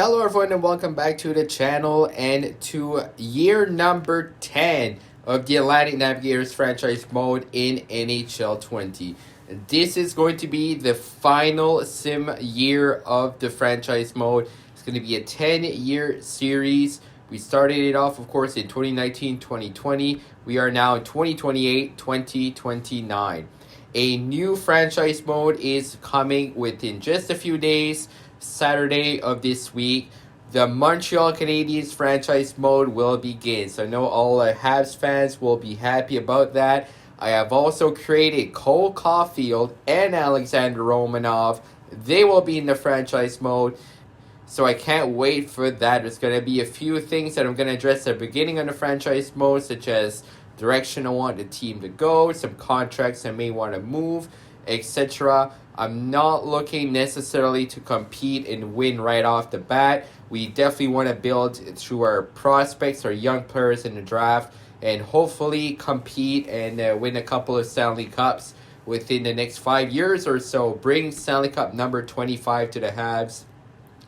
Hello everyone and welcome back to the channel and to year number 10 of the Atlantic Navigators franchise mode in NHL 20. This is going to be the final sim year of the franchise mode. It's going to be a 10-year series. We started it off, of course, in 2019-2020. We are now in 2028-2029. A new franchise mode is coming within just a few days. Saturday of this week, the Montreal Canadiens franchise mode will begin. So I know all Habs fans will be happy about that. I have also created Cole Caulfield and Alexander Romanov. They will be in the franchise mode. So I can't wait for that. There's going to be a few things that I'm going to address at the beginning of the franchise mode, such as direction I want the team to go, some contracts I may want to move, etc. I'm not looking necessarily to compete and win right off the bat. We definitely want to build through our prospects, our young players in the draft, and hopefully compete and win a couple of Stanley Cups within the next 5 years or so. Bring Stanley Cup number 25 to the Habs.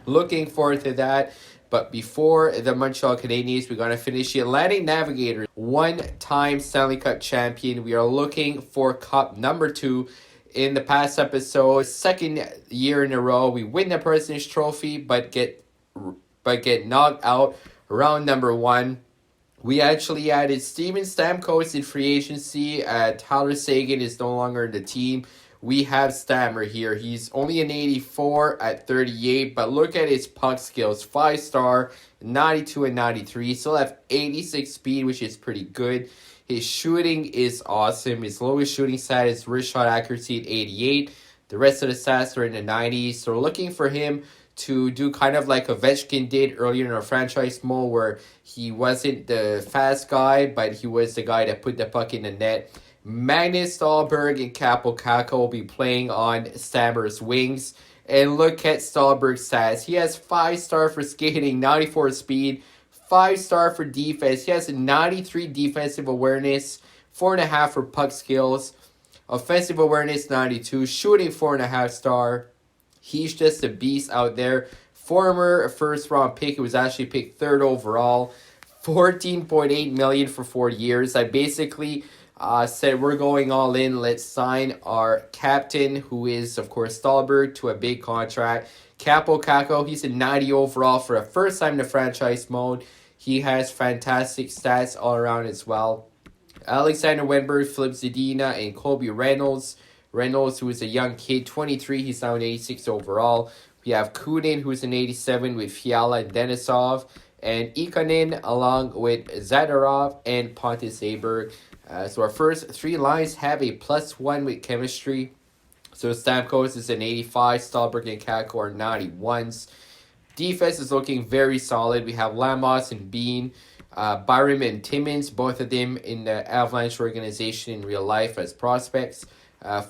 Looking forward to that. But before the Montreal Canadiens, we're going to finish the Atlantic Navigators, one-time Stanley Cup champion. We are looking for Cup number 2. In the past episode, second year in a row, we win the President's Trophy, but get knocked out round number 1. We actually added Steven Stamkos in free agency. Tyler Seguin is no longer in the team. We have Stammer here. He's only an 84 at 38, but look at his puck skills. 5-star, 92 and 93. Still have 86 speed, which is pretty good. His shooting is awesome. His lowest shooting stat is wrist shot accuracy at 88. The rest of the stats are in the 90s. So we're looking for him to do kind of like Ovechkin did earlier in our franchise mode, where he wasn't the fast guy, but he was the guy that put the puck in the net. Magnus Stahlberg and Kaapo Kakko will be playing on Stammer's wings. And look at Stahlberg's stats. He has 5-star for skating, 94 speed, 5-star for defense. He has a 93 defensive awareness, 4.5 for puck skills, offensive awareness 92, shooting 4.5-star. He's just a beast out there. Former first-round pick. He was actually picked 3rd overall. $14.8 million for 4 years. I basically said we're going all in. Let's sign our captain, who is, of course, Stahlberg, to a big contract. Kaapo Kakko, he's a 90 overall for a first time in the franchise mode. He has fantastic stats all around as well. Alexander Wenberg, Philip Zadina, and Colby Reynolds. Reynolds, who is a young kid, 23, he's now an 86 overall. We have Kudin, who's an 87 with Fiala and Denisov. And Ikonen, along with Zadorov and Pontus Aberg. So our first 3 lines have a +1 with chemistry. So Stamkos is an 85, Stahlberg and Kakko are 91s. Defense is looking very solid. We have Lamos and Bean, Byram and Timmins, both of them in the Avalanche organization in real life as prospects.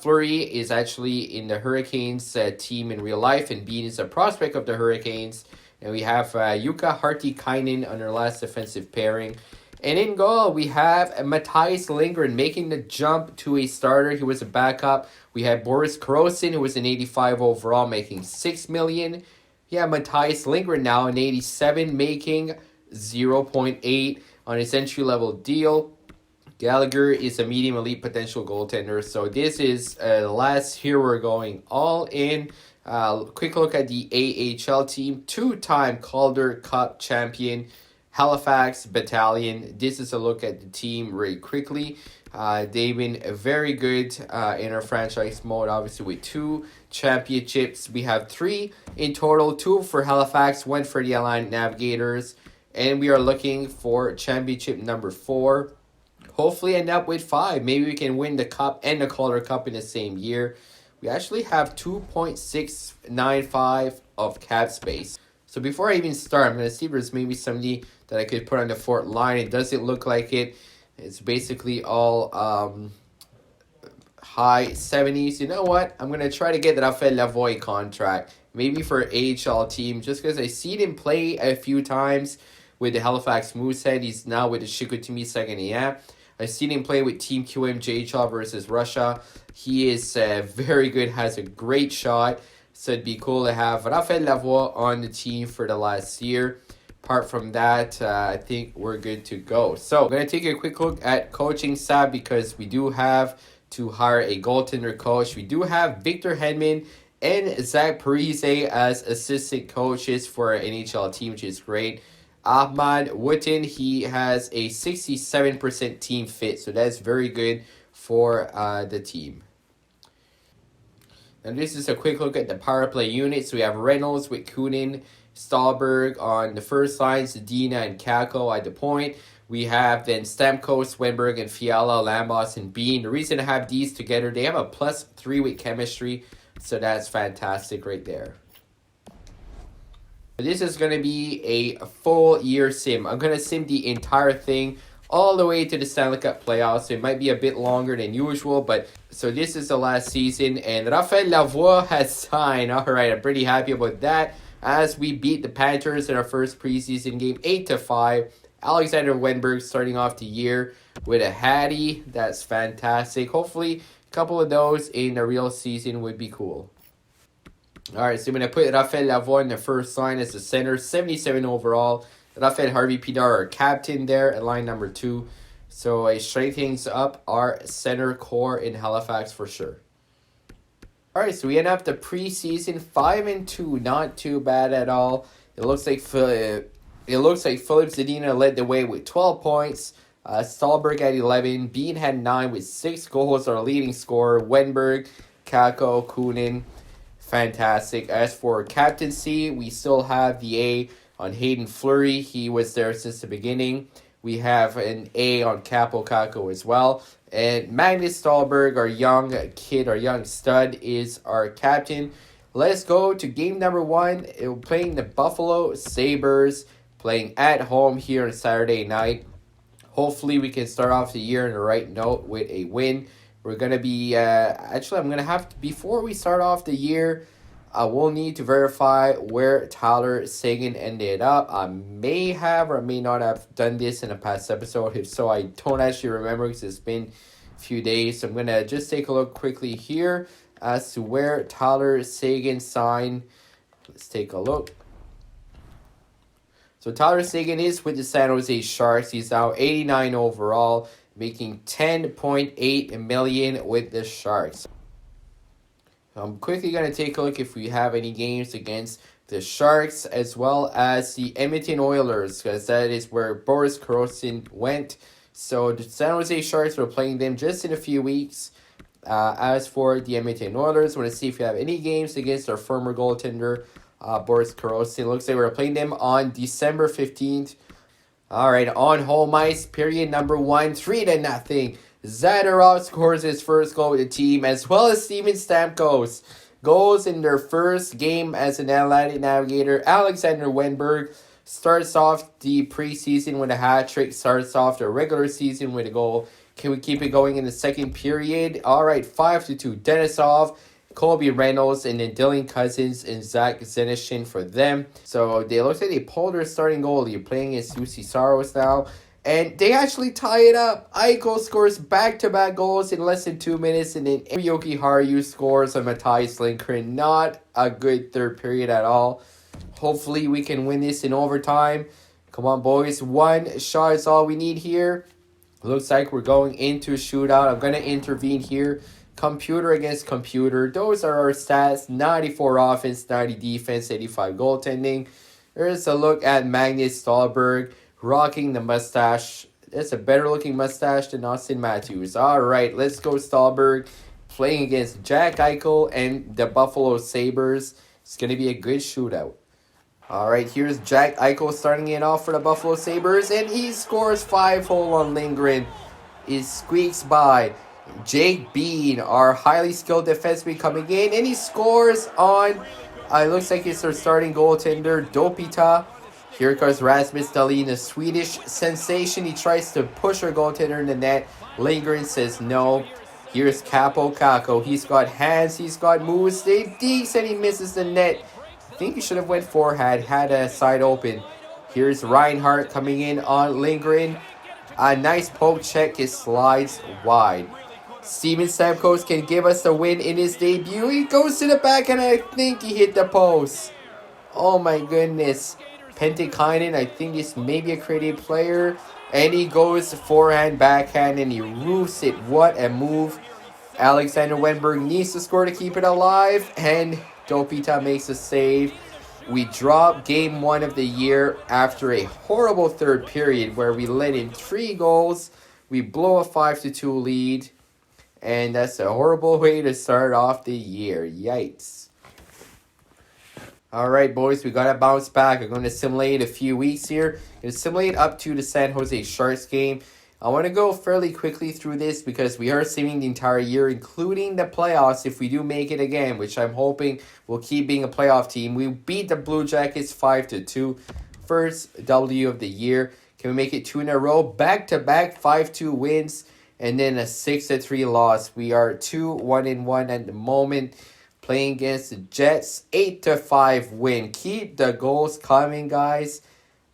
Fleury is actually in the Hurricanes team in real life, and Bean is a prospect of the Hurricanes. And we have Jukka Hartikainen on our last defensive pairing. And in goal, we have Mattias Lindgren making the jump to a starter. He was a backup. We had Boris Korosin, who was an 85 overall, making $6 million. Yeah, Mattias Lindgren now an 87, making 0.8 on his entry-level deal. Gallagher is a medium elite potential goaltender. So this is the last year we're going all in. Quick look at the AHL team. 2-time Calder Cup champion, Halifax Battalion. This is a look at the team very quickly. They've been very good in our franchise mode, obviously with 2 championships. We have 3 in total, 2 for Halifax, 1 for the Atlantic Navigators. And we are looking for championship number 4. Hopefully end up with 5. Maybe we can win the Cup and the Calder Cup in the same year. We actually have 2.695 of cap space. So before I even start, I'm going to see if there's maybe somebody that I could put on the 4th line. It doesn't look like it. It's basically all high 70s. You know what? I'm going to try to get the Raphael Lavoie contract. Maybe for AHL team, just because I see him play a few times with the Halifax Moosehead. He's now with the Chicoutimi Saginaw. I've seen him play with Team QM JHL versus Russia. He is very good, has a great shot. So it'd be cool to have Rafael Lavoie on the team for the last year. Apart from that, I think we're good to go. So I'm going to take a quick look at coaching staff because we do have to hire a goaltender coach. We do have Victor Hedman and Zach Parise as assistant coaches for our NHL team, which is great. Ahmad Wooten, he has a 67% team fit, so that's very good for the team. And this is a quick look at the power play units. So we have Reynolds with Kunin, Stahlberg on the first line, Zadina and Kako at the point. We have then Stamkos, Wenberg, and Fiala, Lambos, and Bean. The reason I have these together, they have a +3 with chemistry, so that's fantastic right there. This is going to be a full year sim. I'm going to sim the entire thing all the way to the Stanley Cup playoffs. So it might be a bit longer than usual, but so this is the last season, and Rafael Lavoie has signed. All right, I'm pretty happy about that as we beat the Panthers in our first preseason game 8-5. Alexander Wenberg starting off the year with a hattie. That's fantastic. Hopefully, a couple of those in the real season would be cool. All right, so I'm going to put Rafael Lavoie in the first line as the center, 77 overall. Rafael Harvey-Pinard, our captain there at line number 2. So it strengthens up our center core in Halifax for sure. All right, so we end up the preseason 5-2, not too bad at all. It looks like Philip Zadina led the way with 12 points. Stahlberg at 11. Bean had 9 with 6 goals. Our leading scorer, Wenberg, Kako, Kunin. Fantastic. As for captaincy, we still have the A on Hayden Fleury. He was there since the beginning. We have an A on Capo Kako as well. And Magnus Stahlberg, our young kid, our young stud, is our captain. Let's go to game number 1. We're playing the Buffalo Sabres, playing at home here on Saturday night. Hopefully we can start off the year on the right note with a win. We're going to be, actually I'm going to have to, before we start off the year, we'll need to verify where Tyler Seguin ended up. I may have or may not have done this in a past episode. If so, I don't actually remember because it's been a few days. So I'm going to just take a look quickly here as to where Tyler Seguin signed. Let's take a look. So Tyler Seguin is with the San Jose Sharks. He's now 89 overall, making $10.8 million with the Sharks. I'm quickly going to take a look if we have any games against the Sharks as well as the Edmonton Oilers, because that is where Boris Korostin went. So the San Jose Sharks, we're playing them just in a few weeks. As for the Edmonton Oilers, I want to see if we have any games against our former goaltender, Boris Korostin. Looks like we're playing them on December 15th. All right, on home ice, period number 1, 3-0. Zadorov scores his first goal with the team, as well as Steven Stamkos. Goals in their first game as an Atlantic Navigator. Alexander Wenberg starts off the preseason with a hat trick, starts off the regular season with a goal. Can we keep it going in the second period? All right, 5-2. Denisov, Colby Reynolds, and then Dylan Cousins and Zach Zenishin for them. So they look like they pulled their starting goalie, playing against UC Saros now. And they actually tie it up. Eichel scores back-to-back goals in less than 2 minutes. And then Yoki Haru scores on Matthias Lindgren. Not a good third period at all. Hopefully we can win this in overtime. Come on, boys. 1 shot is all we need here. Looks like we're going into a shootout. I'm going to intervene here. Computer against computer. Those are our stats. 94 offense, 90 defense, 85 goaltending. There's a look at Magnus Stahlberg. Rocking the mustache. That's a better looking mustache than Austin Matthews. All right, let's go Stahlberg. Playing against Jack Eichel and the Buffalo Sabres. It's going to be a good shootout. All right, here's Jack Eichel starting it off for the Buffalo Sabres. And he scores 5-hole on Lindgren. It squeaks by. Jake Bean, our highly skilled defenseman coming in. And he scores on, looks like it's our starting goaltender, Dopita. Here comes Rasmus Dahlin, a Swedish sensation. He tries to push our goaltender in the net. Lindgren says no. Here's Capo Kako. He's got hands. He's got moves. They digs and he misses the net. I think he should have went for had a side open. Here's Reinhardt coming in on Lindgren. A nice poke check. It slides wide. Steven Stamkos can give us the win in his debut. He goes to the back and I think he hit the post. Oh my goodness. Pentikainen, I think is maybe a creative player. And he goes forehand, backhand, and he roofs it. What a move. Alexander Wenberg needs to score to keep it alive. And Dopita makes a save. We drop game 1 of the year after a horrible third period where we let in 3 goals. We blow a 5-2 lead. And that's a horrible way to start off the year. Yikes. Alright, boys, we gotta bounce back. I'm going to simulate a few weeks here. I'm going to simulate up to the San Jose Sharks game. I want to go fairly quickly through this because we are simming the entire year, including the playoffs, if we do make it again, which I'm hoping will keep being a playoff team. We beat the Blue Jackets 5-2. First W of the year. Can we make it 2 in a row? Back-to-back 5-2 wins. And then a 6-3 loss. We are 2-1-1 at the moment. Playing against the Jets, 8-5 win. Keep the goals coming, guys.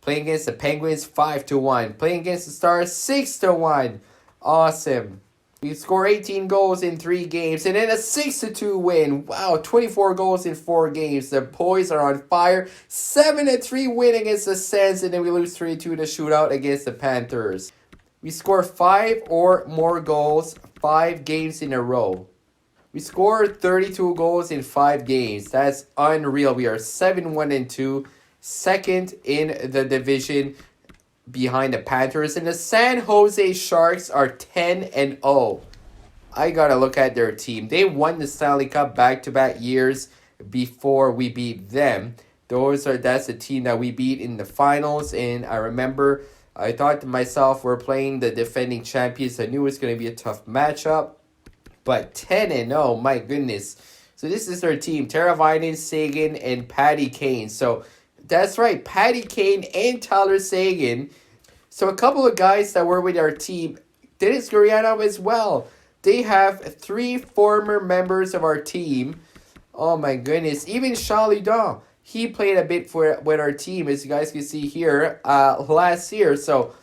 Playing against the Penguins, 5-1. Playing against the Stars, 6-1. Awesome. We score 18 goals in 3 games. And then a 6-2 win. Wow, 24 goals in 4 games. The boys are on fire. 7-3 win against the Sens. And then we lose 3-2 to shootout against the Panthers. We score 5 or more goals 5 games in a row. We scored 32 goals in 5 games. That's unreal. We are 7-1-2, second in the division behind the Panthers. And the San Jose Sharks are 10-0. I gotta look at their team. They won the Stanley Cup back-to-back years before we beat them. That's the team that we beat in the finals. And I remember I thought to myself, we're playing the defending champions. I knew it was going to be a tough matchup. But 10-0, my goodness. So this is their team. Teravainen, Sagan, and Patty Kane. So that's right, Patty Kane and Tyler Sagan. So a couple of guys that were with our team. Denis Gurianov as well. They have 3 former members of our team. Oh my goodness. Even Charlie Dawn. He played a bit with our team, as you guys can see here, last year. So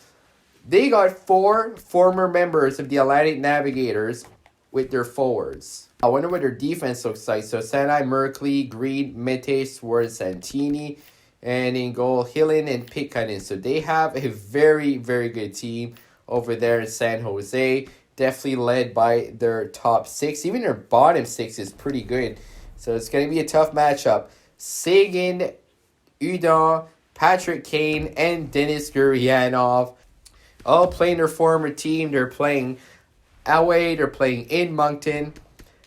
they got 4 former members of the Atlantic Navigators with their forwards. I wonder what their defense looks like. So Sanai, Merkley, Green, Mete, Swartz, Santini, and in goal, Hillen and Pitkanen. So they have a very, very good team over there in San Jose. Definitely led by their top 6. Even their bottom 6 is pretty good. So it's going to be a tough matchup. Sagan, Udon, Patrick Kane, and Denis Gurianov all playing their former team. They're playing away. They're playing in Moncton.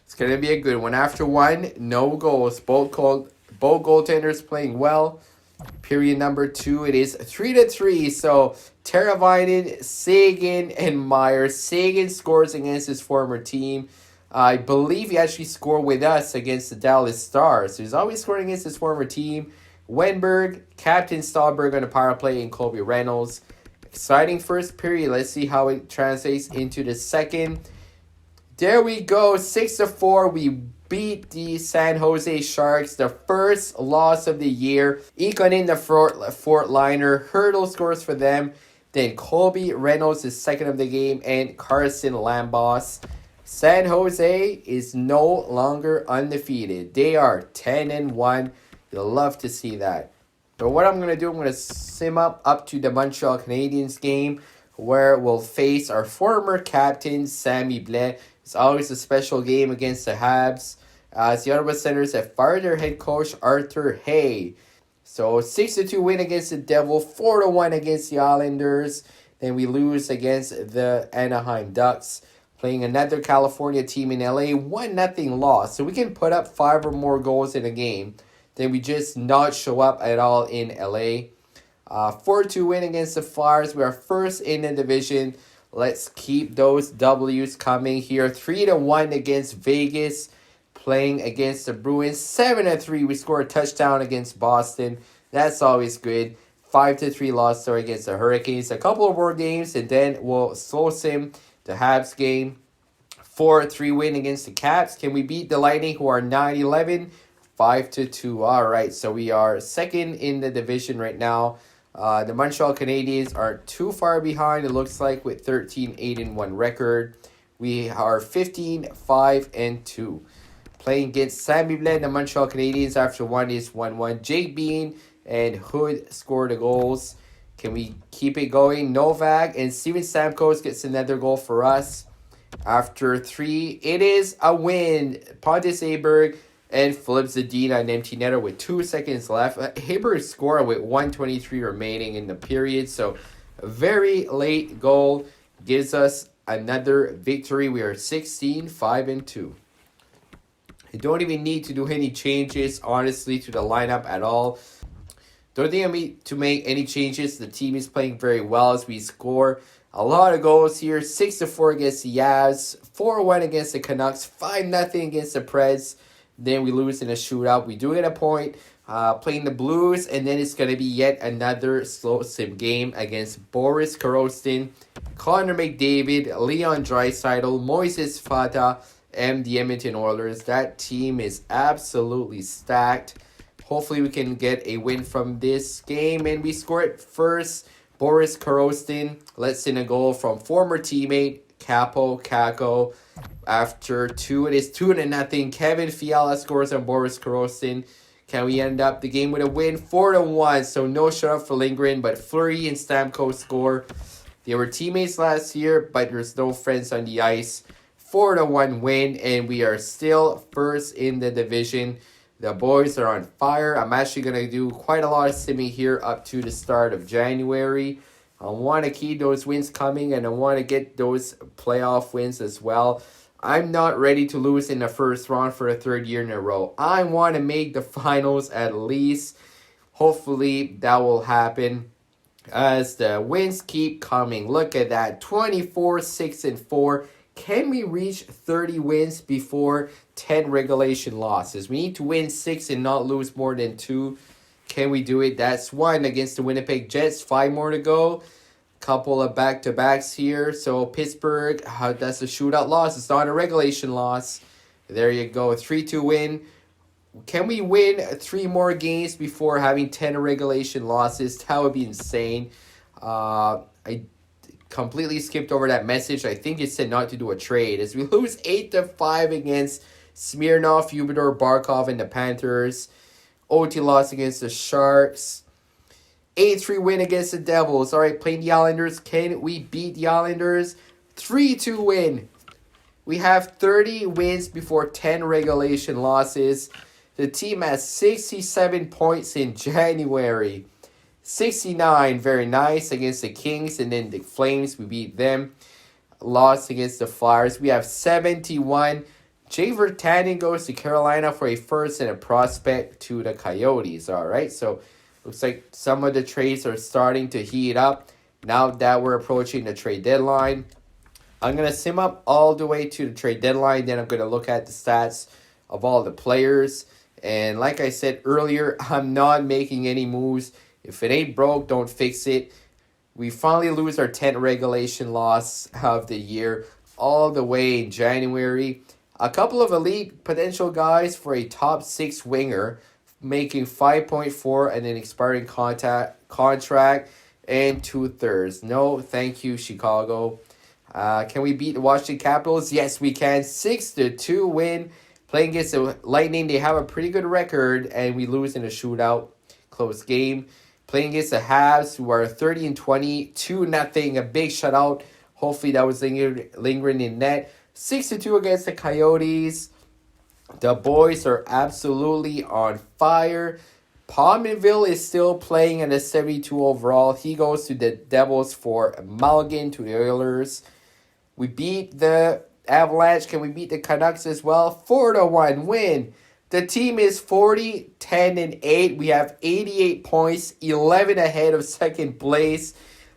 It's going to be a good one. After 1, no goals. Both goaltenders playing well. Period number 2, it is 3-3. So Teravainen, Sagan, and Myers. Sagan scores against his former team. I believe he actually scored with us against the Dallas Stars. So he's always scoring against his former team. Wenberg, Captain Stahlberg on the power play, and Colby Reynolds. Exciting first period. Let's see how it translates into the second. There we go. 6-4. We beat the San Jose Sharks. The first loss of the year. Ikonen, the fourth liner. Hurdle scores for them. Then Colby Reynolds is second of the game. And Carson Lambos. San Jose is no longer undefeated. They are 10-1. You'll love to see that. So what I'm going to do, I'm going to sim up to the Montreal Canadiens game where we'll face our former captain, Sammy Blais. It's always a special game against the Habs. As the Ottawa Senators have fired their head coach, Arthur Hay. So 6-2 win against the Devil, 4-1 against the Islanders. Then we lose against the Anaheim Ducks. Playing another California team in LA, 1-0 loss. So we can put up 5 or more goals in a game. Then we just not show up at all in LA. 4-2 win against the Flyers. We are first in the division. Let's keep those W's coming here. 3-1 against Vegas. Playing against the Bruins. 7-3. We score a touchdown against Boston. That's always good. 5-3 loss against the Hurricanes. A couple of more games and then we'll slow sim the Habs game. 4-3 win against the Caps. Can we beat the Lightning who are 9-11? 5-2. All right, so we are second in the division right now. The Montreal Canadiens aren't too far behind, it looks like, with 13-8-1 record. We are 15-5-2. Playing against Sammy Blend, the Montreal Canadiens. After one is 1-1. Jake Bean and Hood score the goals. Can we keep it going? Novak and Steven Stamkos gets another goal for us. After 3, it is a win. Pontus Aberg and Philip Zadina, an empty netter with 2 seconds left. Aberg scored with 1:23 remaining in the period. So a very late goal gives us another victory. We are 16-5-2. I don't even need to do any changes, honestly, to the lineup at all. Don't think I need to make any changes. The team is playing very well as we score a lot of goals here. 6-4 against the Avs, 4-1 against the Canucks, 5-0 against the Preds. Then we lose in a shootout. We do get a point playing the Blues, and then it's going to be yet another slow sim game against Boris Korostin, Connor McDavid, Leon Draisaitl, Moises Fata, and the Edmonton Oilers. That team is absolutely stacked. Hopefully we can get a win from this game. And we score it first. Boris Korostin lets in a goal from former teammate Capo Kako. After 2, it is 2-0. Kevin Fiala scores on Boris Korostin. Can we end up the game with a win? 4-1. So no shutout for Lindgren, but Fleury and Stamkos score. They were teammates last year, but there's no friends on the ice. 4-1 win, and we are still first in the division. The boys are on fire. I'm actually going to do quite a lot of simming here up to the start of January. I want to keep those wins coming, and I want to get those playoff wins as well. I'm not ready to lose in the first round for a third year in a row. I want to make the finals at least. Hopefully that will happen as the wins keep coming. Look at that, 24-6-4. Can we reach 30 wins before 10 regulation losses? We need to win 6 and not lose more than 2. Can we do it? That's 1 against the Winnipeg Jets. 5 more to go. Couple of back-to-backs here. So Pittsburgh, that's a shootout loss. It's not a regulation loss. There you go. 3-2 win. Can we win 3 more games before having 10 regulation losses? That would be insane. I completely skipped over that message. I think it said not to do a trade. As we lose 8-5 against Smirnov, Humidor, Barkov, and the Panthers. OT loss against the Sharks. 8-3 win against the Devils. All right, playing the Islanders. Can we beat the Islanders? 3-2 win. We have 30 wins before 10 regulation losses. The team has 67 points in January. 69, very nice, against the Kings. And then the Flames, we beat them. Lost against the Flyers. We have 71. Jay Virtanen goes to Carolina for a first and a prospect to the Coyotes. All right, so looks like some of the trades are starting to heat up now that we're approaching the trade deadline. I'm going to sim up all the way to the trade deadline. Then I'm going to look at the stats of all the players. And like I said earlier, I'm not making any moves. If it ain't broke, don't fix it. We finally lose our 10th regulation loss of the year all the way in January. A couple of elite potential guys for a top 6 winger, making 5.4 and an expiring contract and 2/3. No, thank you, Chicago. Can we beat the Washington Capitals? Yes, we can. 6-2 win. Playing against the Lightning, they have a pretty good record, and we lose in a shootout. Close game. Playing against the Habs, who are 30-20, 2-0, a big shutout. Hopefully that was lingering in net. 6-2 against the Coyotes. The boys are absolutely on fire. Palmerville is still playing at a 72 overall. He goes to the Devils for Mulligan to the Oilers. We beat the Avalanche. Can we beat the Canucks as well? 4-1 win. The team is 40-10-8. We have 88 points, 11 ahead of second place.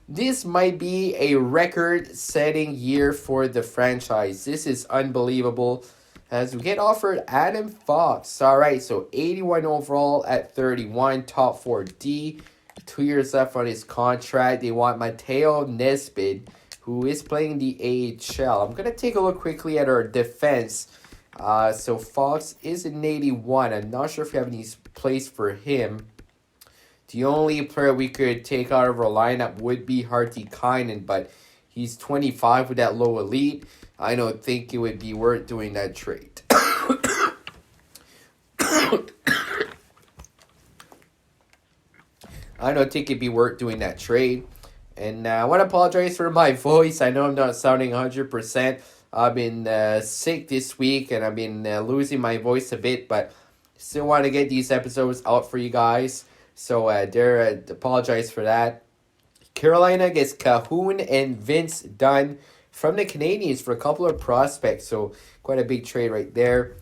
This might be a record-setting year for the franchise. This is unbelievable. As we get offered Adam Fox. All right, so 81 overall at 31, top 4D. 2 years left on his contract. They want Mateo Nesbitt, who is playing the AHL. I'm going to take a look quickly at our defense. So Fox is an 81. I'm not sure if we have any place for him. The only player we could take out of our lineup would be Hartikainen, but he's 25 with that low elite. I don't think it would be worth doing that trade. I don't think it'd be worth doing that trade. And I want to apologize for my voice. I know I'm not sounding 100%. I've been sick this week and I've been losing my voice a bit, but still want to get these episodes out for you guys. So apologize for that. Carolina gets Cahoon and Vince Dunn from the Canadiens for a couple of prospects. So quite a big trade right there.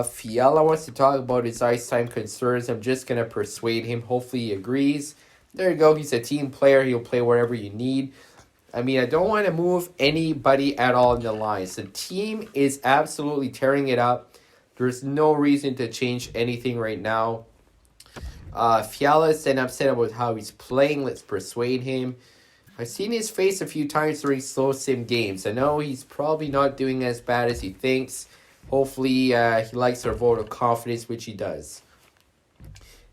Fiala wants to talk about his ice time concerns. I'm just going to persuade him. Hopefully he agrees. There you go. He's a team player. He'll play wherever you need. I mean, I don't want to move anybody at all in the lines. The team is absolutely tearing it up. There's no reason to change anything right now. Fiala is then upset about how he's playing. Let's persuade him. I've seen his face a few times during slow sim games. I know he's probably not doing as bad as he thinks. Hopefully he likes our vote of confidence, which he does.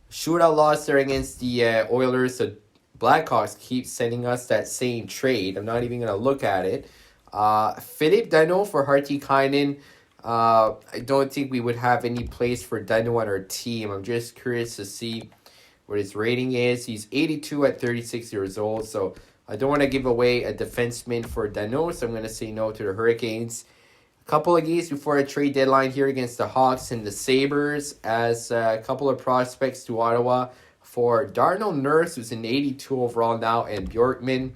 Shootout loss there against the Oilers. The Blackhawks keep sending us that same trade. I'm not even going to look at it. Philippe Danault for Hartikainen. I don't think we would have any place for Danault on our team. I'm just curious to see what his rating is. He's 82 at 36 years old, so I don't want to give away a defenseman for Danault, so I'm going to say no to the Hurricanes. A couple of games before a trade deadline here against the Hawks and the Sabres as a couple of prospects to Ottawa for Darnell Nurse, who's an 82 overall now, and Bjorkman.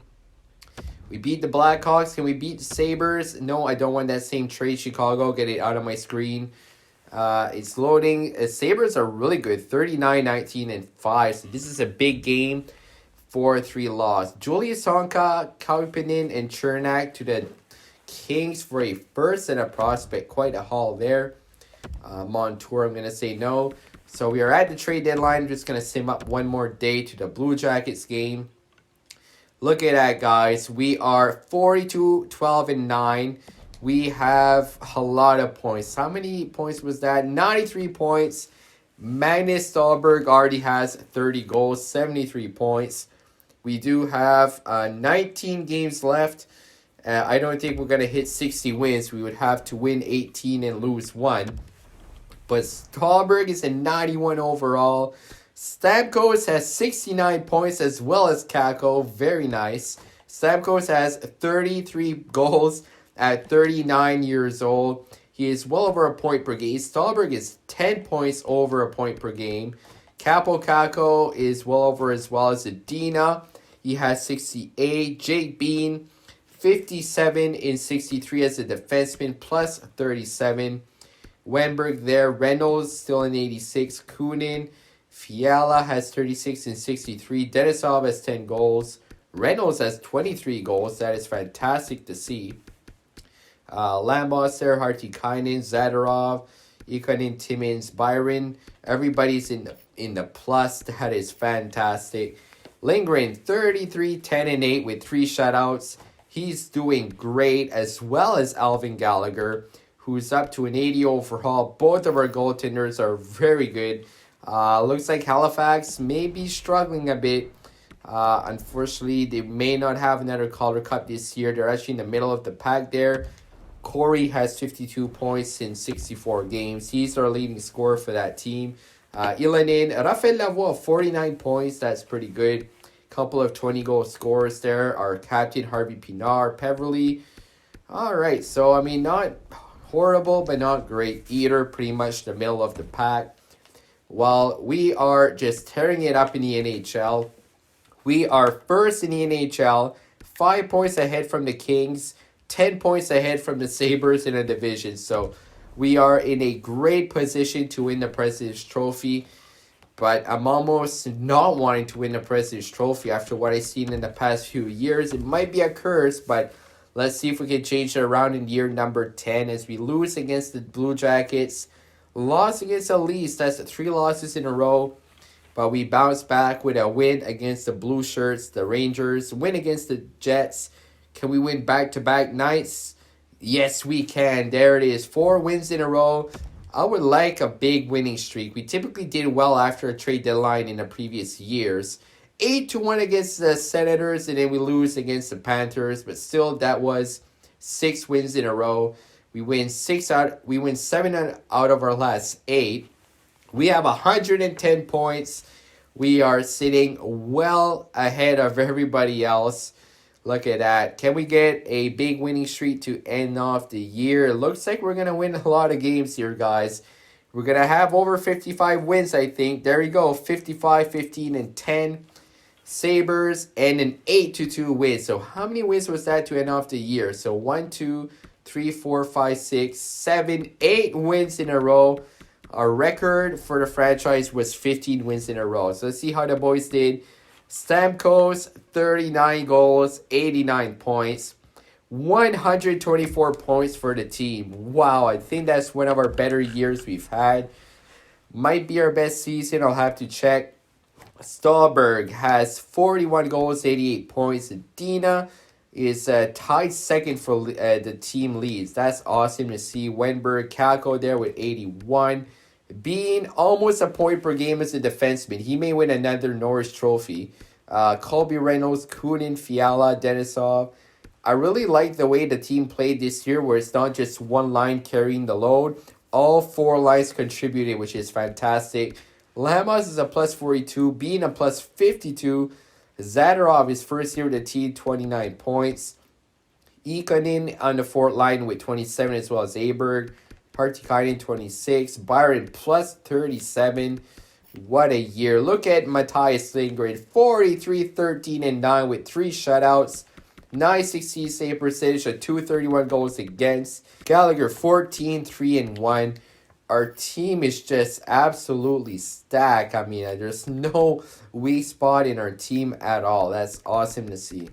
We beat the Blackhawks. Can we beat the Sabres? No, I don't want that same trade. Chicago, get it out of my screen. It's loading. Sabres are really good, 39-19 and 5. So this is a big game. 4-3 loss. Julius Honka, Kaupinen, and Chernak to the Kings for a first and a prospect. Quite a haul there. Montour, I'm going to say no. So we are at the trade deadline. I'm just going to sim up one more day to the Blue Jackets game. Look at that, guys. We are 42-12-9. We have a lot of points. How many points was that? 93 points. Magnus Dahlberg already has 30 goals, 73 points. We do have 19 games left. I don't think we're going to hit 60 wins. We would have to win 18 and lose 1. But Dahlberg is a 91 overall. Stamkos has 69 points as well as Kako. Very nice. Stamkos has 33 goals at 39 years old. He is well over a point per game. Dahlberg is 10 points over a point per game. Capo Kako is well over as well as Adina. He has 68. Jake Bean, 57 in 63 as a defenseman, plus 37. Wenberg there. Reynolds still in 86. Kunin. Fiala has 36 and 63. Denisov has 10 goals. Reynolds has 23 goals. That is fantastic to see. Lambos there, Hartikainen, Zadorov, Ikonin, Timmins, Byron. Everybody's in the plus. That is fantastic. Lindgren, 33, 10, and 8 with 3 shutouts. He's doing great, as well as Alvin Gallagher, who's up to an 80 overall. Both of our goaltenders are very good. Looks like Halifax may be struggling a bit. Unfortunately, they may not have another Calder Cup this year. They're actually in the middle of the pack there. Corey has 52 points in 64 games. He's our leading scorer for that team. Ilanin, Rafael Lavoie, 49 points. That's pretty good. Couple of 20-goal scorers there. Our captain, Harvey Pinard, Peverly. All right, so, I mean, not horrible, but not great either. Pretty much the middle of the pack. While we are just tearing it up in the NHL, we are first in the NHL, 5 points ahead from the Kings, 10 points ahead from the Sabres in the division. So we are in a great position to win the President's Trophy. But I'm almost not wanting to win the President's Trophy after what I've seen in the past few years. It might be a curse, but let's see if we can change it around in year number 10 as we lose against the Blue Jackets. Loss against the Leafs, that's 3 losses in a row. But we bounce back with a win against the Blue Shirts, the Rangers, win against the Jets. Can we win back-to-back nights? Yes, we can. There it is. 4 wins in a row. I would like a big winning streak. We typically did well after a trade deadline in the previous years. 8-1 against the Senators, and then we lose against the Panthers. But still, that was 6 wins in a row. We win 7 out of our last 8. We have 110 points. We are sitting well ahead of everybody else. Look at that. Can we get a big winning streak to end off the year? It looks like we're going to win a lot of games here, guys. We're going to have over 55 wins, I think. There we go. 55, 15, and 10. Sabres, and an 8-2 win. So how many wins was that to end off the year? So 1, 2, 3, 4, 5, 6, 7, 8 wins in a row. Our record for the franchise was 15 wins in a row. So let's see how the boys did. Stamkos, 39 goals, 89 points. 124 points for the team. Wow, I think that's one of our better years we've had. Might be our best season. I'll have to check. Stallberg has 41 goals, 88 points. Dina is tied second for the team leads. That's awesome to see. Wenberg, Kako there with 81. Being almost a point per game as a defenseman. He may win another Norris Trophy. Colby Reynolds, Kunin, Fiala, Denisov. I really like the way the team played this year where it's not just one line carrying the load. All 4 lines contributed, which is fantastic. Lamas is a plus 42, Bean a plus 52. Zadorov is first year with the team, 29 points. Ikonin on the 4th line with 27 as well as Aberg. Partikainen 26. Byron plus 37. What a year. Look at Matthias Lindgren, 43, 13, and 9 with 3 shutouts. 960 save percentage, a 231 goals against. Gallagher 14, 3, and 1. Our team is just absolutely stacked. I mean, there's no weak spot in our team at all. That's awesome to see.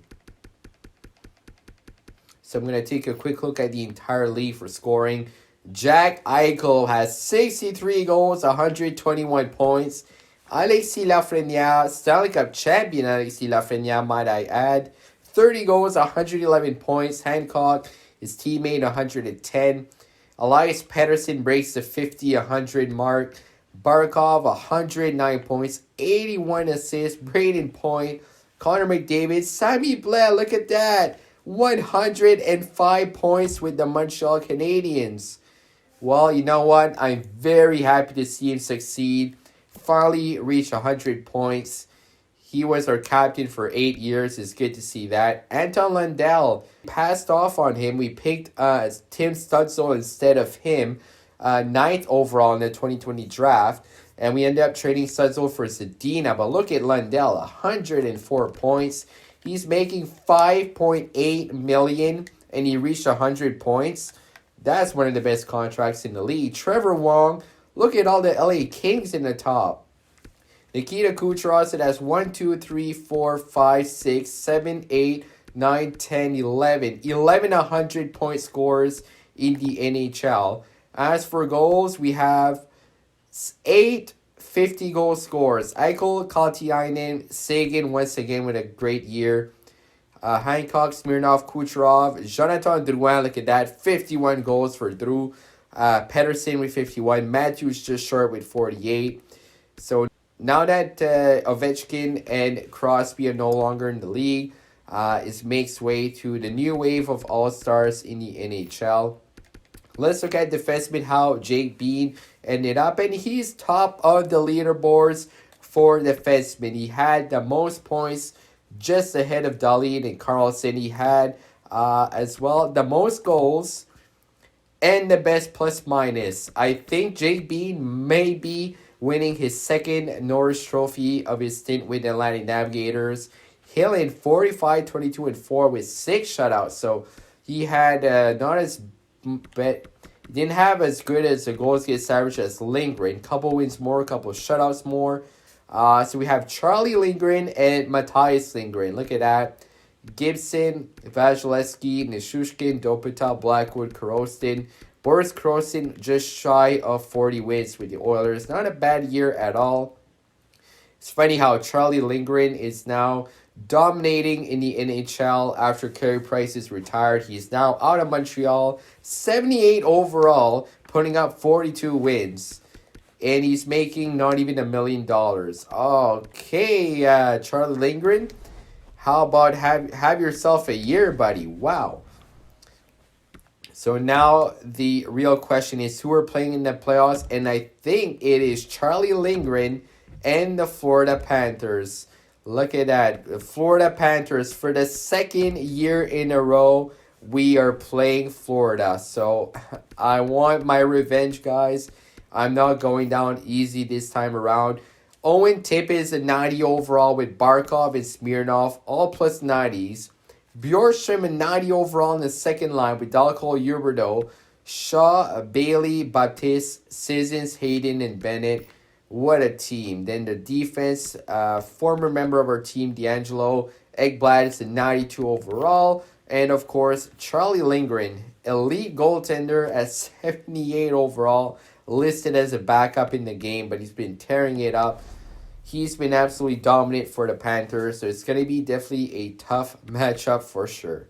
So I'm going to take a quick look at the entire league for scoring. Jack Eichel has 63 goals, 121 points. Alexis Lafrenière, Stanley Cup champion Alexis Lafrenière, might I add. 30 goals, 111 points. Hancock, his teammate, 110. Elias Pettersson breaks the 50-100 mark. Barkov, 109 points, 81 assists. Braden Point, Connor McDavid, Sammy Blais, look at that. 105 points with the Montreal Canadiens. Well, you know what? I'm very happy to see him succeed. Finally reached 100 points. He was our captain for 8 years. It's good to see that. Anton Lundell passed off on him. We picked Tim Stützle instead of him. 9th overall in the 2020 draft. And we ended up trading Stützle for Zadina. But look at Lundell, 104 points. He's making $5.8 million and he reached 100 points. That's one of the best contracts in the league. Trevor Wong, look at all the LA Kings in the top. Nikita Kucherov, it has 1, 2, 3, 4, 5, 6, 7, 8, 9, 10, 11. 11 100-point scorers in the NHL. As for goals, we have 8 50-goal scorers. Eichel, Kaltiainen, Sagan once again with a great year. Hancock, Smirnov, Kucherov, Jonathan Drouin, look at that. 51 goals for Drew. Pettersson with 51. Matthews just short with 48. So now that Ovechkin and Crosby are no longer in the league, it makes way to the new wave of all-stars in the NHL. Let's look at defenseman, how Jake Bean ended up. And he's top of the leaderboards for defenseman. He had the most points just ahead of Dahlin and Carlson. He had as well the most goals and the best plus minus. I think Jake Bean may be winning his second Norris Trophy of his stint with the Atlantic Navigators. Hillen, 45, 22, and 4 with 6 shutouts. So he had didn't have as good as the goals against average as Lindgren. Couple wins more, couple shutouts more. So we have Charlie Lindgren and Matthias Lindgren. Look at that. Gibson, Vasilevsky, Nishushkin, Dopita, Blackwood, Korostin. Boris Korostin just shy of 40 wins with the Oilers. Not a bad year at all. It's funny how Charlie Lindgren is now dominating in the NHL after Carey Price is retired. He's now out of Montreal. 78 overall, putting up 42 wins. And he's making not even $1 million. Okay, Charlie Lindgren. How about have yourself a year, buddy? Wow. So now the real question is who are playing in the playoffs, and I think it is Charlie Lindgren and the Florida Panthers. Look at that. The Florida Panthers, for the second year in a row, we are playing Florida. So I want my revenge, guys. I'm not going down easy this time around. Owen Tippett is a 90 overall with Barkov and Smirnov, all plus 90s. Bjorkström a 90 overall in the second line with Dalcol, Huberdeau, Shaw, Bailey, Baptiste, Sissons, Hayden, and Bennett. What a team. Then the defense, former member of our team, D'Angelo Ekblad is a 92 overall. And of course, Charlie Lindgren, elite goaltender at 78 overall, listed as a backup in the game, but he's been tearing it up. He's been absolutely dominant for the Panthers, so it's going to be definitely a tough matchup for sure.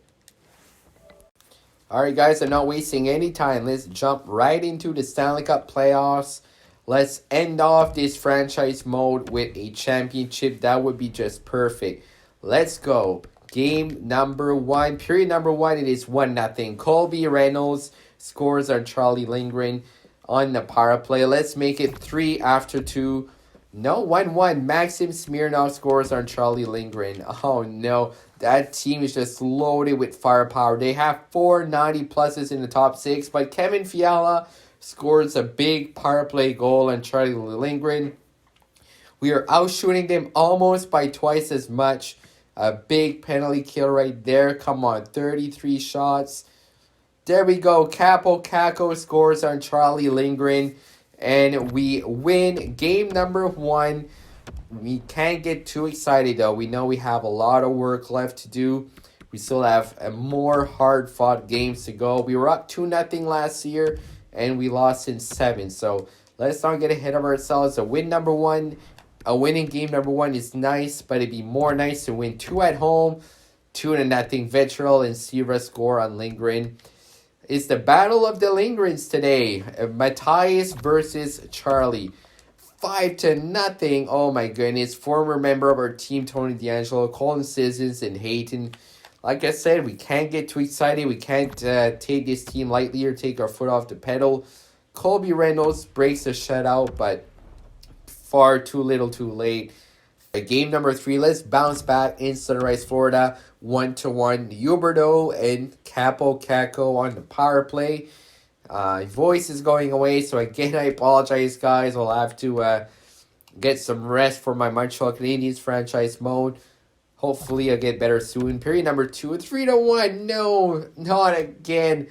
Alright guys, I'm not wasting any time. Let's jump right into the Stanley Cup playoffs. Let's end off this franchise mode with a championship. That would be just perfect. Let's go. Game number 1. Period number 1, it is 1-0. Colby Reynolds scores on Charlie Lindgren on the power play. Let's make it 3 after 2. No, 1-1. Maxim Smirnov scores on Charlie Lindgren. Oh, no. That team is just loaded with firepower. They have 4 90-pluses in the top 6, but Kevin Fiala scores a big power play goal on Charlie Lindgren. We are outshooting them almost by twice as much. A big penalty kill right there. Come on, 33 shots. There we go. Capo Caco scores on Charlie Lindgren. And we win game number 1. We can't get too excited, though. We know we have a lot of work left to do. We still have more hard-fought games to go. We were up 2-0 last year, and we lost in 7. So let's not get ahead of ourselves. A win in game number 1 is nice, but it'd be more nice to win 2 at home, 2-0. Vetral and Sierra score on Lindgren. It's the battle of the Lindgrens today. Matthias versus Charlie. 5-0. Oh my goodness. Former member of our team, Tony D'Angelo, Colin Sissons, and Hayton. Like I said, we can't get too excited. We can't take this team lightly or take our foot off the pedal. Colby Reynolds breaks the shutout, but far too little too late. Game number 3, let's bounce back in Sunrise, Florida. 1-1. Huberdeau and Capo Caco on the power play. Voice is going away, so again, I apologize, guys. I'll have to get some rest for my Montreal Canadiens franchise mode. Hopefully, I'll get better soon. Period number 2, 3-1. No, not again.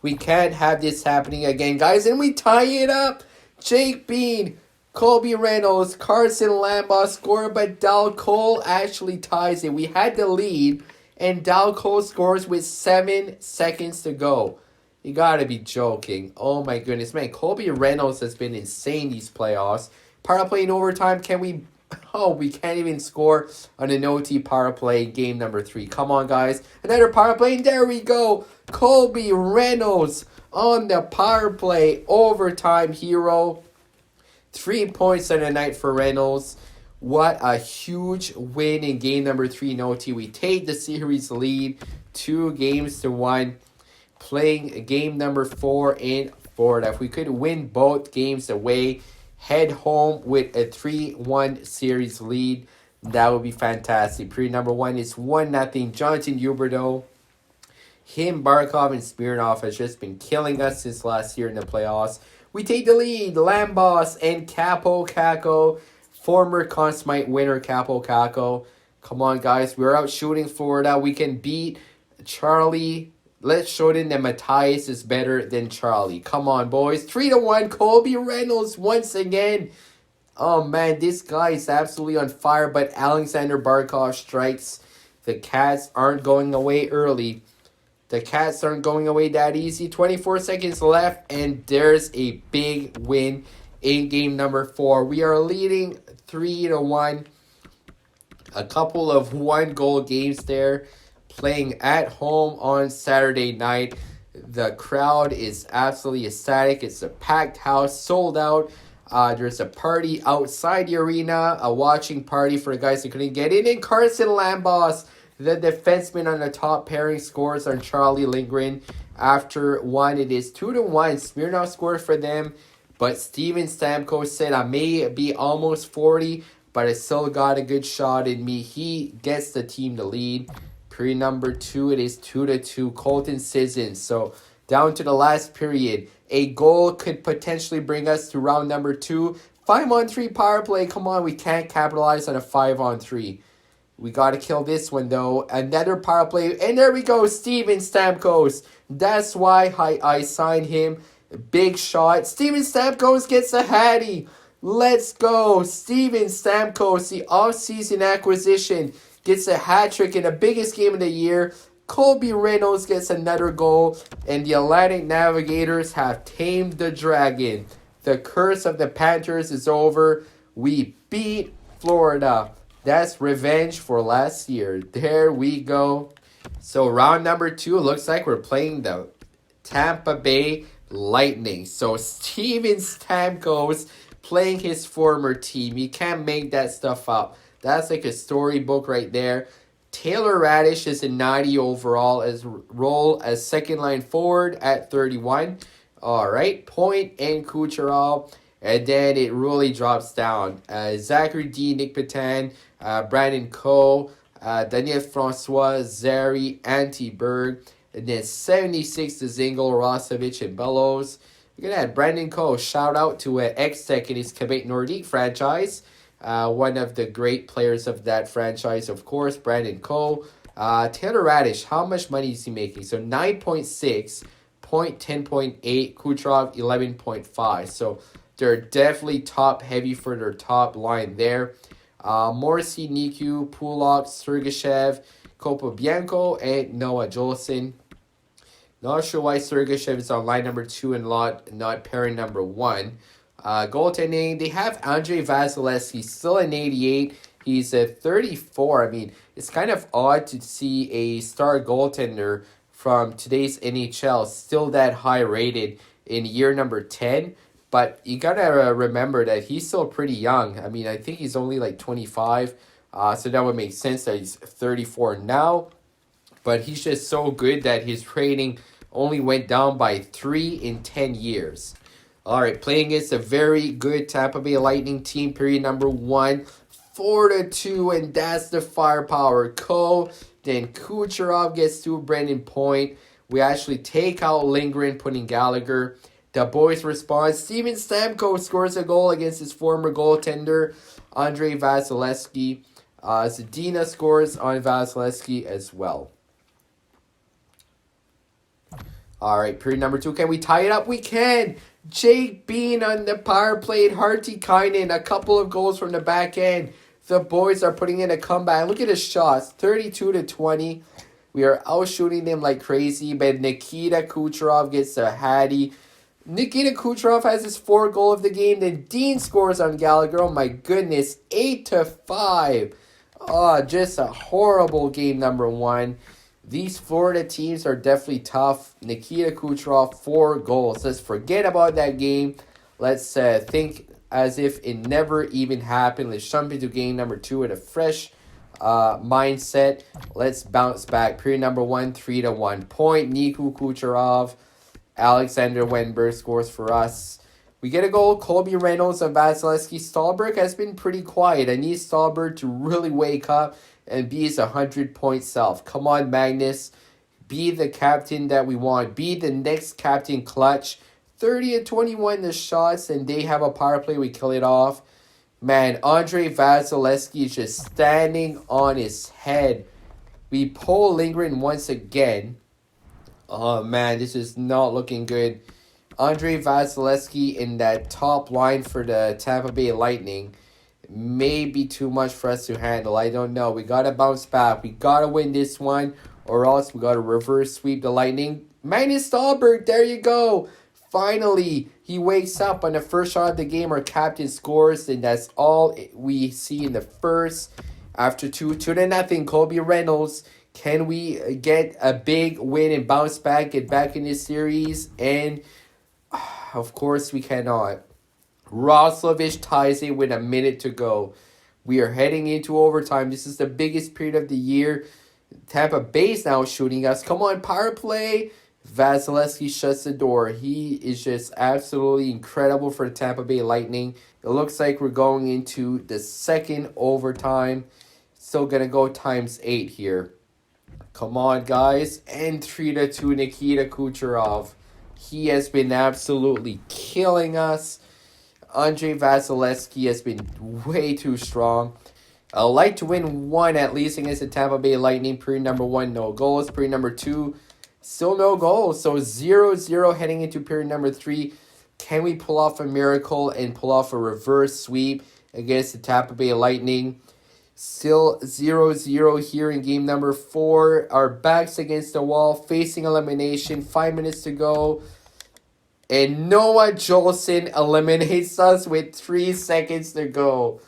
We can't have this happening again, guys. And we tie it up. Jake Bean, Colby Reynolds, Carson Lambaugh score, but Dal Cole actually ties it. We had the lead, and Dal Cole scores with 7 seconds to go. You gotta be joking. Oh my goodness, man. Colby Reynolds has been insane these playoffs. Power play in overtime. Can we... Oh, we can't even score on an OT power play game number 3. Come on, guys. Another power play, and there we go. Colby Reynolds on the power play. Overtime hero. 3 points on the night for Reynolds. What a huge win in game number 3 in OT. We take the series lead 2-1. Playing game number 4 in Florida. If we could win both games away, head home with a 3-1 series lead, that would be fantastic. Period number 1 is 1-0. Jonathan Huberdeau. Him, Barkov, and Smirnov has just been killing us since last year in the playoffs. We take the lead. Lambos and Capo Caco. Former Conn Smythe winner Capo Caco. Come on, guys. We're out shooting Florida. We can beat Charlie. Let's show them that Matthias is better than Charlie. Come on, boys. 3-1. Colby Reynolds once again. Oh, man. This guy is absolutely on fire. But Alexander Barkov strikes. The Cats aren't going away early. The Cats aren't going away that easy. 24 seconds left. And there's a big win in game number 4. We are leading 3-1. A couple of 1-goal games there. Playing at home on Saturday night. The crowd is absolutely ecstatic. It's a packed house, sold out. There's a party outside the arena, a watching party for the guys that couldn't get in. And Carson Lambos, the defenseman on the top pairing, scores on Charlie Lindgren. After one, it is 2-1. Smirnov scored for them, but Steven Stamkos said, I may be almost 40, but I still got a good shot in me. He gets the team to lead. Period number 2, it is 2-2. Colton Sissons. So down to the last period. A goal could potentially bring us to round number 2. 5-on-3 power play. Come on, we can't capitalize on a 5-on-3. We got to kill this one, though. Another power play. And there we go, Steven Stamkos. That's why I signed him. Big shot. Steven Stamkos gets a hattie. Let's go. Steven Stamkos, the off-season acquisition, gets a hat trick in the biggest game of the year. Colby Reynolds gets another goal, and the Atlantic Navigators have tamed the dragon. The curse of the Panthers is over. We beat Florida. That's revenge for last year. There we go. So round number 2, looks like we're playing the Tampa Bay Lightning. So Steven Stamkos playing his former team. You can't make that stuff up. That's like a storybook right there. Taylor Radish is a 90 overall as role as second line forward at 31. All right, Point and Kucherov. And then it really drops down. Zachary D, Nick Petan, Brandon Coe, Daniel Francois, Zary, Ante Berg. And then 76 to Zingle, Rossovich, and Bellows. Look at that, Brandon Coe. Shout out to X-Tech in his Quebec Nordique franchise. One of the great players of that franchise, of course, Brandon Coe. Taylor Radish, how much money is he making? So 9.6, Point 10.8, Kucherov 11.5. So they're definitely top heavy for their top line there. Morrissey, Niku, Pulak, Sergachev, Kopobianco, and Noah Jolson. Not sure why Sergachev is on line number 2 and not pairing number 1. Goaltending, they have Andrei Vasilevsky, still an 88. He's a 34. I mean, it's kind of odd to see a star goaltender from today's NHL still that high rated in year number 10. But you got to remember that he's still pretty young. I mean, I think he's only like 25. So that would make sense that he's 34 now. But he's just so good that his rating only went down by 3 in 10 years. All right, playing against a very good Tampa Bay Lightning team, period number 1, 4-2, and that's the firepower. Coe, then Kucherov gets to Brendan Point. We actually take out Lindgren, putting Gallagher. The boys respond. Steven Stamkos scores a goal against his former goaltender, Andrei Vasilevsky. Zadina scores on Vasilevsky as well. All right, period number 2. Can we tie it up? We can. Jake Bean on the power play. Hartikainen, a couple of goals from the back end. The boys are putting in a comeback. Look at his shots, 32-20. We are outshooting them like crazy, but Nikita Kucherov gets a hattie. Nikita Kucherov has his 4th goal of the game. Then Dean scores on Gallagher. Oh my goodness, 8-5. Oh, just a horrible game number 1. These Florida teams are definitely tough. Nikita Kucherov, 4 goals. Let's forget about that game. Let's think as if it never even happened. Let's jump into game number 2 with a fresh mindset. Let's bounce back. Period number 1, 3-1. Point, Niku Kucherov. Alexander Wenberg scores for us. We get a goal. Colby Reynolds and Vasilevsky. Stahlberg has been pretty quiet. I need Stahlberg to really wake up and be his 100-point self. Come on, Magnus. Be the captain that we want. Be the next Captain Clutch. 30-21 the shots, and they have a power play. We kill it off. Man, Andrei Vasilevsky is just standing on his head. We pull Lindgren once again. Oh, man, this is not looking good. Andrei Vasilevsky in that top line for the Tampa Bay Lightning may be too much for us to handle. I don't know. We got to bounce back. We got to win this one, or else we got to reverse sweep the Lightning. Magnus Stahlberg, there you go. Finally, he wakes up on the first shot of the game. Our captain scores, and that's all we see in the first. After 2-0, Colby Reynolds. Can we get a big win and bounce back, get back in this series? And, of course, we cannot. Roslovich ties it with a minute to go. We are heading into overtime. This is the biggest period of the year. Tampa Bay's now shooting us. Come on, power play. Vasilevsky shuts the door. He is just absolutely incredible for the Tampa Bay Lightning. It looks like we're going into the second overtime. Still going to go times 8 here. Come on, guys. And 3-2 Nikita Kucherov. He has been absolutely killing us. Andrei Vasilevsky has been way too strong. I'd like to win one at least against the Tampa Bay Lightning. Period number 1, no goals. Period number 2, still no goals. So 0-0 heading into period number 3. Can we pull off a miracle and pull off a reverse sweep against the Tampa Bay Lightning? Still 0-0 here in game number 4. Our backs against the wall, facing elimination. 5 minutes to go. And Noah Jolson eliminates us with 3 seconds to go.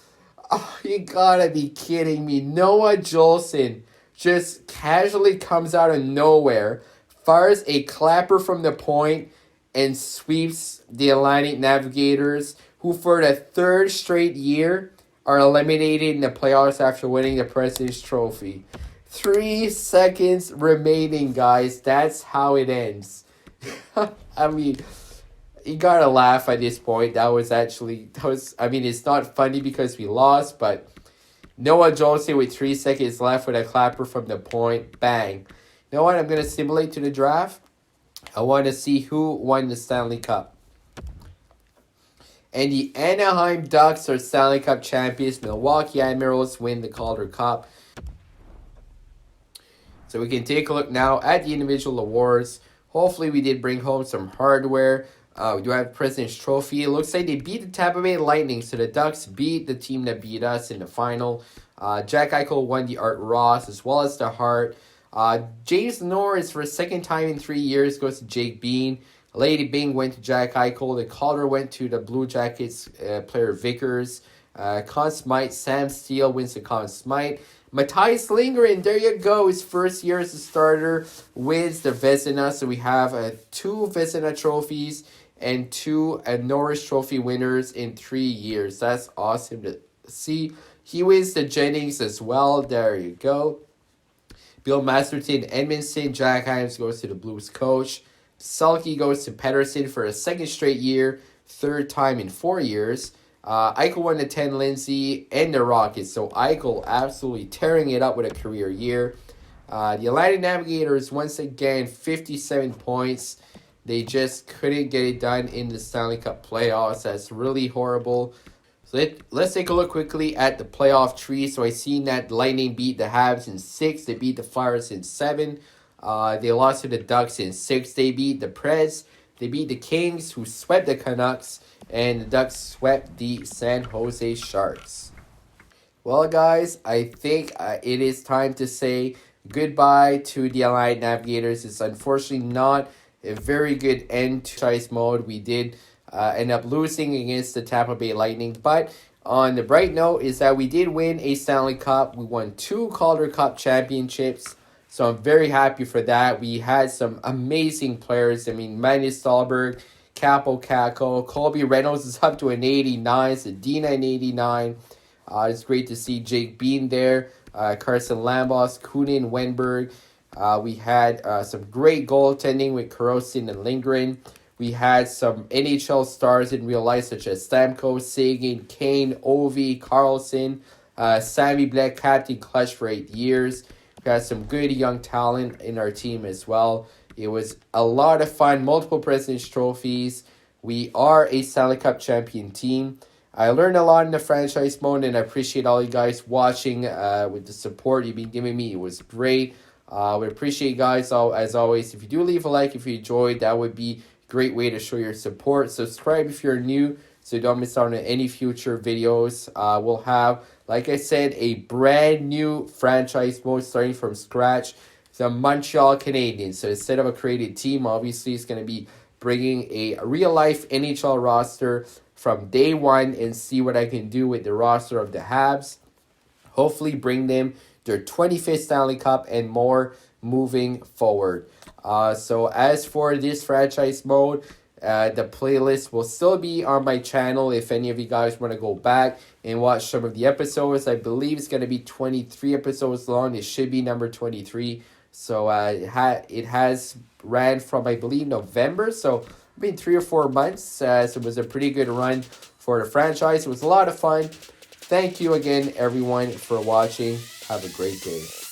Oh, you gotta be kidding me. Noah Jolson just casually comes out of nowhere, fires a clapper from the point, and sweeps the Atlantic Navigators, who for the 3rd straight year are eliminated in the playoffs after winning the President's Trophy. 3 seconds remaining, guys. That's how it ends. I mean, you gotta laugh at this point. It's not funny because we lost, but Noah Jolson with 3 seconds left with a clapper from the point. Bang. You know what? I'm gonna simulate to the draft. I want to see who won the Stanley Cup. And the Anaheim Ducks are Stanley Cup champions. Milwaukee Admirals win the Calder Cup. So we can take a look now at the individual awards. Hopefully we did bring home some hardware. We do have President's Trophy. It looks like they beat the Tampa Bay Lightning. So the Ducks beat the team that beat us in the final. Jack Eichel won the Art Ross as well as the Hart. James Norris for a second time in 3 years goes to Jake Bean. Lady Bing went to Jack Eichel. The Calder went to the Blue Jackets player Vickers. Conn Smythe, Sam Steele wins the Conn Smythe. Matthias Lindgren, there you go. His first year as a starter wins the Vezina. So we have 2 Vezina trophies and 2 Norris Trophy winners in 3 years. That's awesome to see. He wins the Jennings as well. There you go. Bill Masterton, Edmondson. Jack Hyams goes to the Blues coach. Selke goes to Pettersson for a 2nd straight year, 3rd time in 4 years. Eichel won the 10 Lindsay and the Rockets. So Eichel absolutely tearing it up with a career year. The Atlantic Navigators, once again, 57 points. They just couldn't get it done in the Stanley Cup playoffs. That's really horrible. So let's take a look quickly at the playoff tree. So I seen that Lightning beat the Habs in 6. They beat the Flyers in 7. They lost to the Ducks in 6. They beat the Preds. They beat the Kings, who swept the Canucks. And the Ducks swept the San Jose Sharks. Well, guys, I think it is time to say goodbye to the Allied Navigators. It's unfortunately not a very good end to franchise mode. We did end up losing against the Tampa Bay Lightning. But on the bright note is that we did win a Stanley Cup. We won 2 Calder Cup championships. So I'm very happy for that. We had some amazing players. I mean, Magnus Dahlberg, Capo Caco, Colby Reynolds is up to an 89. It's a D9 89. It's great to see Jake Bean there. Carson Lambos, Kunin, Wenberg. We had some great goaltending with Karostin and Lindgren. We had some NHL stars in real life such as Stamkos, Sagan, Kane, Ovi, Carlson, Sammy Black, Captain Clutch for 8 years. We had some good young talent in our team as well. It was a lot of fun, multiple President's Trophies. We are a Stanley Cup champion team. I learned a lot in the franchise mode, and I appreciate all you guys watching with the support you've been giving me. It was great. We appreciate you guys, as always. If you do leave a like if you enjoyed, that would be a great way to show your support. Subscribe if you're new so you don't miss out on any future videos. We'll have, like I said, a brand new franchise mode starting from scratch. The Montreal Canadiens. So instead of a created team, obviously it's going to be bringing a real-life NHL roster from day one and see what I can do with the roster of the Habs. Hopefully bring them their 25th Stanley Cup and more moving forward. So as for this franchise mode, The playlist will still be on my channel if any of you guys want to go back and watch some of the episodes. I believe it's going to be 23 episodes long. It should be number 23. So it has ran from, I believe, November. So been 3 or 4 months. So it was a pretty good run for the franchise. It was a lot of fun. Thank you again, everyone, for watching. Have a great day.